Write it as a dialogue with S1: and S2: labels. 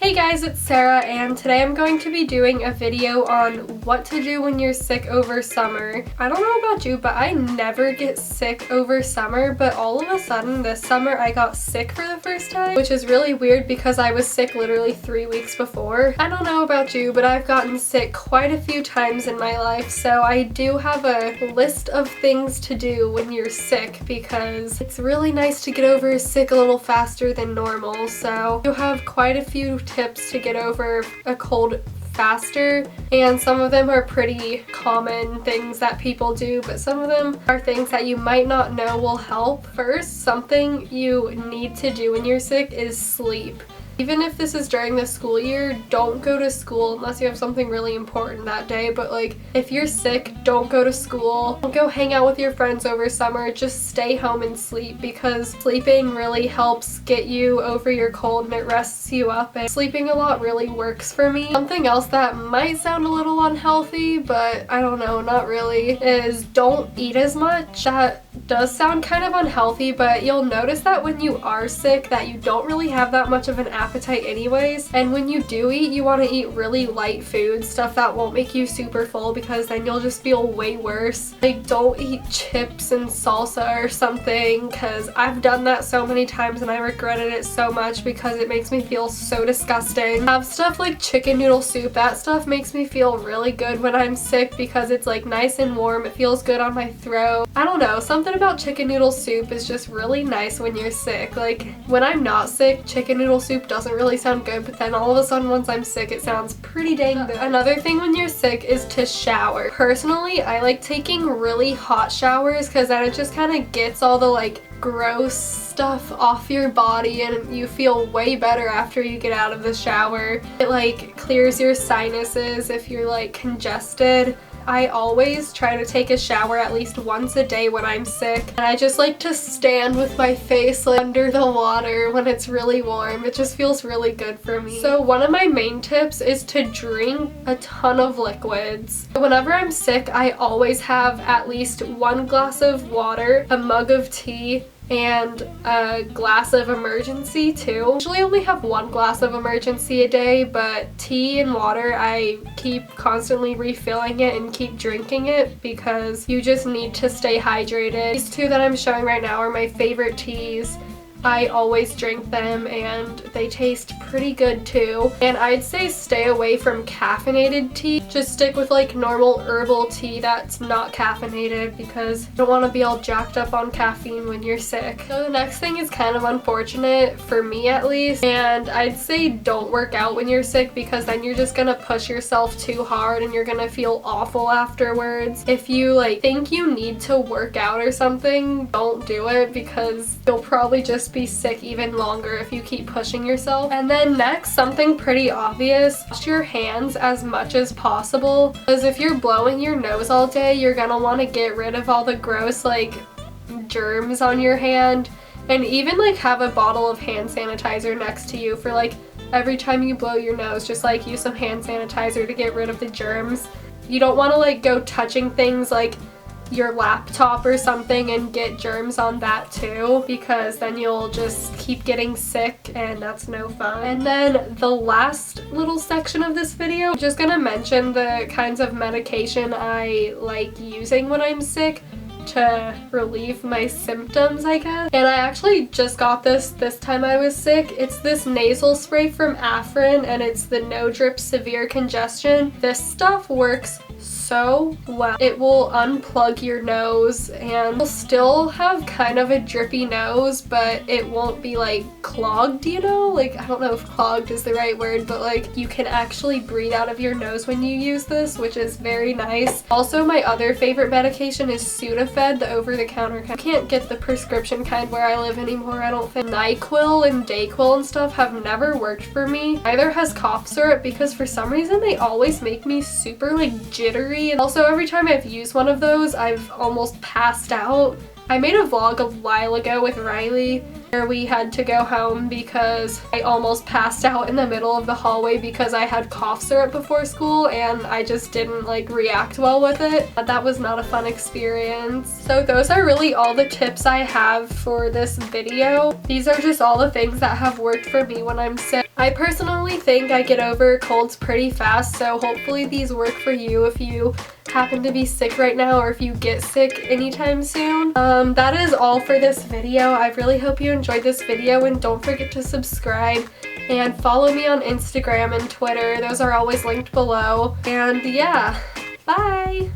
S1: Hey guys, it's Sarah, and today I'm going to be doing a video on what to do when you're sick over summer. I don't know about you, but I never get sick over summer, but all of a sudden this summer I got sick for the first time, which is really weird because I was sick literally 3 weeks before. I don't know about you, but I've gotten sick quite a few times in my life, so I do have a list of things to do when you're sick because it's really nice to get over sick a little faster than normal. So you'll have quite a few tips to get over a cold faster, and some of them are pretty common things that people do, but some of them are things that you might not know will help. First, something you need to do when you're sick is sleep. Even if this is during the school year, don't go to school unless you have something really important that day. But like, if you're sick, don't go to school. Don't go hang out with your friends over summer. Just stay home and sleep, because sleeping really helps get you over your cold and it rests you up. And sleeping a lot really works for me. Something else that might sound a little unhealthy, but I don't know, not really, is don't eat as much. That does sound kind of unhealthy, but you'll notice that when you are sick that you don't really have that much of an appetite anyways, and when you do eat, you want to eat really light food, stuff that won't make you super full, because then you'll just feel way worse. Like, don't eat chips and salsa or something, because I've done that so many times and I regretted it so much because it makes me feel so disgusting. Have stuff like chicken noodle soup. That stuff makes me feel really good when I'm sick because it's like nice and warm. It feels good on my throat. I don't know, something about chicken noodle soup is just really nice when you're sick. Like, when I'm not sick, chicken noodle soup doesn't really sound good, but then all of a sudden once I'm sick it sounds pretty dang good. Another thing when you're sick is to shower. Personally, I like taking really hot showers because then it just kind of gets all the like gross stuff off your body and you feel way better after you get out of the shower. It like clears your sinuses if you're like congested. I always try to take a shower at least once a day when I'm sick, and I just like to stand with my face like under the water when it's really warm. It just feels really good for me. So one of my main tips is to drink a ton of liquids. Whenever I'm sick, I always have at least 1 glass of water, a mug of tea, and a glass of emergency too. I usually only have 1 glass of emergency a day, but tea and water, I keep constantly refilling it and keep drinking it because you just need to stay hydrated. These two that I'm showing right now are my favorite teas. I always drink them and they taste pretty good too. And I'd say stay away from caffeinated tea. Just stick with like normal herbal tea that's not caffeinated because you don't want to be all jacked up on caffeine when you're sick. So the next thing is kind of unfortunate, for me at least, and I'd say don't work out when you're sick because then you're just gonna push yourself too hard and you're gonna feel awful afterwards. If you like think you need to work out or something, don't do it because you'll probably just be sick even longer if you keep pushing yourself. And then next, something pretty obvious, wash your hands as much as possible, because if you're blowing your nose all day, you're gonna want to get rid of all the gross like germs on your hand, and even like have a bottle of hand sanitizer next to you for like every time you blow your nose, just like use some hand sanitizer to get rid of the germs. You don't want to like go touching things like your laptop or something and get germs on that too, because then you'll just keep getting sick and that's no fun. And then the last little section of this video, I'm just gonna mention the kinds of medication I like using when I'm sick to relieve my symptoms, I guess. And I actually just got this time I was sick. It's this nasal spray from Afrin and it's the No Drip Severe Congestion. This stuff works so well. It will unplug your nose and you'll still have kind of a drippy nose, but it won't be like clogged, you know? Like, I don't know if clogged is the right word, but like you can actually breathe out of your nose when you use this, which is very nice. Also, my other favorite medication is Sudafed, the over-the-counter kind. I can't get the prescription kind where I live anymore, I don't think. NyQuil and Dayquil and stuff have never worked for me. Neither has cough syrup because for some reason they always make me super like jittery. And also every time I've used one of those, I've almost passed out. I made a vlog a while ago with Riley We had to go home because I almost passed out in the middle of the hallway because I had cough syrup before school and I just didn't like react well with it. That was not a fun experience. So those are really all the tips I have for this video. These are just all the things that have worked for me when I'm sick. I personally think I get over colds pretty fast, so hopefully these work for you if you happen to be sick right now or if you get sick anytime soon. That is all for this video. I really hope you enjoyed this video, and don't forget to subscribe and follow me on Instagram and Twitter. Those are always linked below. And yeah, bye!